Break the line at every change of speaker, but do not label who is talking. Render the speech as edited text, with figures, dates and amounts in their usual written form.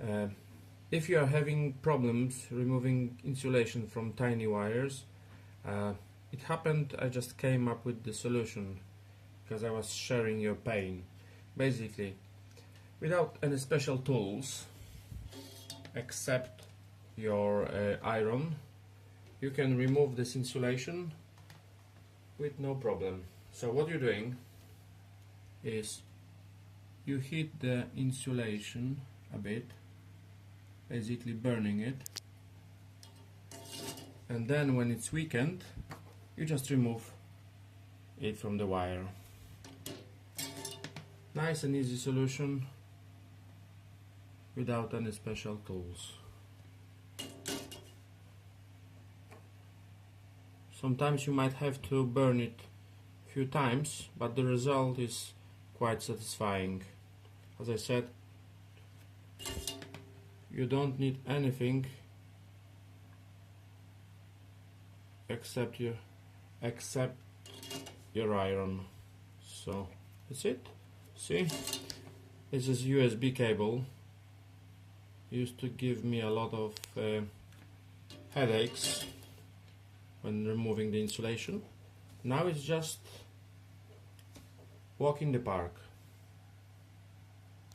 Uh, if you are having problems removing insulation from tiny wires, it happened I just came up with the solution because I was sharing your pain. Basically, without any special tools except your iron, you can remove this insulation with no problem. So what you're doing is you heat the insulation a bit, basically burning it, and then when it's weakened you just remove it from the wire. Nice and easy solution without any special tools. Sometimes you might have to burn it a few times, but the result is quite satisfying. As I said, you don't need anything except your iron. So that's it. See, this is USB cable. Used to give me a lot of headaches when removing the insulation. Now it's just walk in the park.